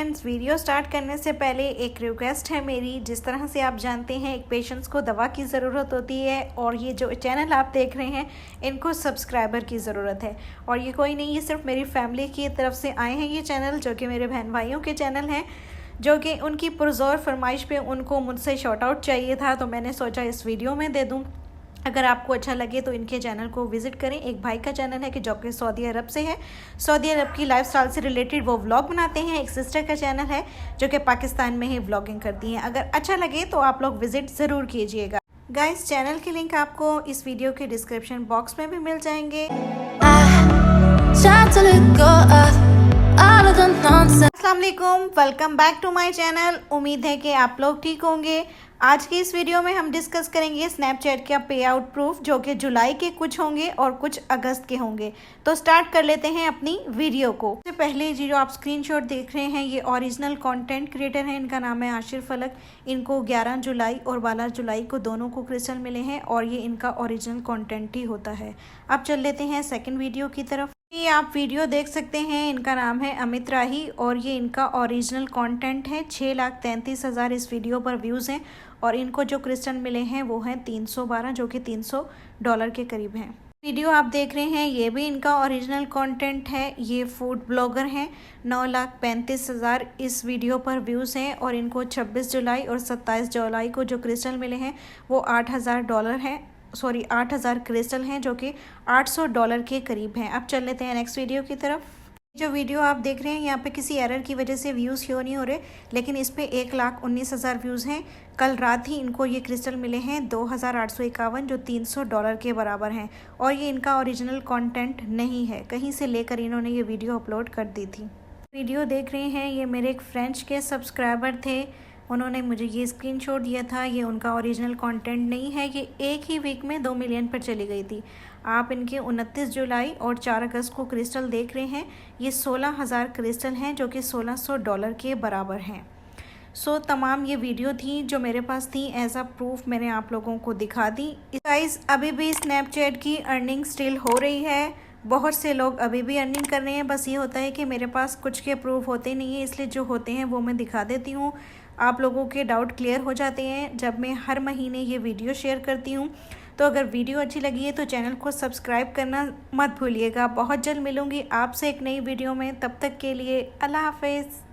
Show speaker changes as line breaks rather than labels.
Friends, video start करने से पहले एक रिक्वेस्ट है मेरी। जिस तरह से आप जानते हैं एक पेशेंट्स को दवा की ज़रूरत होती है और ये जो चैनल आप देख रहे हैं इनको सब्सक्राइबर की ज़रूरत है। और ये कोई नहीं, ये सिर्फ मेरी फैमिली की तरफ से आए हैं ये चैनल, जो कि मेरे बहन भाइयों के चैनल हैं, जो कि उनकी पुरज़ोर फरमाइश पे उनको मुझसे शॉर्ट आउट चाहिए था, तो मैंने सोचा इस वीडियो में दे दूँ। अगर आपको अच्छा लगे तो इनके चैनल को विज़िट करें। एक भाई का चैनल है कि जो कि सऊदी अरब से है, सऊदी अरब की लाइफस्टाइल से रिलेटेड वो व्लॉग बनाते हैं। एक सिस्टर का चैनल है जो कि पाकिस्तान में ही व्लॉगिंग करती हैं। अगर अच्छा लगे तो आप लोग विज़िट ज़रूर कीजिएगा। गाइस, चैनल के लिंक आपको इस वीडियो के डिस्क्रिप्शन बॉक्स में भी मिल जाएंगे। अस्सलाम वालेकुम, welcome back to my channel. उम्मीद है कि आप लोग ठीक होंगे। आज की इस वीडियो में हम डिस्कस करेंगे स्नैपचैट का पे आउट प्रूफ, जो कि जुलाई के कुछ होंगे और कुछ अगस्त के होंगे। तो स्टार्ट कर लेते हैं अपनी वीडियो को। सबसे पहले जो आप स्क्रीनशॉट देख रहे हैं ये ओरिजिनल कंटेंट क्रिएटर हैं, इनका नाम है आशिर फलक। इनको 11 जुलाई और 12 जुलाई को दोनों को क्रिस्टल मिले हैं और ये इनका ओरिजिनल कंटेंट ही होता है। अब चल लेते हैं सेकेंड वीडियो की तरफ। ये आप वीडियो देख सकते हैं, इनका नाम है अमित राही और ये इनका ओरिजिनल कंटेंट है। 6,33,000 इस वीडियो पर व्यूज़ हैं और इनको जो क्रिस्टल मिले हैं वो हैं 312, जो कि $300 के करीब हैं। वीडियो आप देख रहे हैं ये भी इनका ओरिजिनल कंटेंट है। ये फूड ब्लॉगर हैं। 9,35,000 इस वीडियो पर व्यूज़ हैं और इनको 26 जुलाई और 27 जुलाई को जो क्रिस्टल मिले हैं वो $8,000 हैं। 8,000 क्रिस्टल हैं, जो कि $800 के करीब हैं। अब चल लेते हैं नेक्स्ट वीडियो की तरफ। जो वीडियो आप देख रहे हैं यहाँ पे किसी एरर की वजह से व्यूज़ शो नहीं हो रहे, लेकिन इस पे 1,19,000 व्यूज़ हैं। कल रात ही इनको ये क्रिस्टल मिले हैं 2,851, जो $300 के बराबर हैं। और ये इनका ओरिजिनल कंटेंट नहीं है, कहीं से लेकर इन्होंने ये वीडियो अपलोड कर दी थी। वीडियो देख रहे हैं ये मेरे एक फ्रेंड्स के सब्सक्राइबर थे, उन्होंने मुझे ये स्क्रीनशॉट दिया था। ये उनका ओरिजिनल कंटेंट नहीं है, ये एक ही वीक में 2 मिलियन पर चली गई थी। आप इनके 29 जुलाई और 4 अगस्त को क्रिस्टल देख रहे हैं। ये 16,000 क्रिस्टल हैं, जो कि $1,600 के बराबर हैं। तमाम ये वीडियो थी जो मेरे पास थी, एज अ प्रूफ मैंने आप लोगों को दिखा दी। गाइस, अभी भी स्नैपचैट की अर्निंग स्टिल हो रही है। बहुत से लोग अभी भी अर्निंग कर रहे हैं। बस ये होता है कि मेरे पास कुछ के प्रूफ होते नहीं है, इसलिए जो होते हैं वो मैं दिखा देती हूँ। आप लोगों के डाउट क्लियर हो जाते हैं जब मैं हर महीने ये वीडियो शेयर करती हूँ। तो अगर वीडियो अच्छी लगी है तो चैनल को सब्सक्राइब करना मत भूलिएगा। बहुत जल्द मिलूँगी आपसे एक नई वीडियो में, तब तक के लिए अल्लाह हाफ़िज़।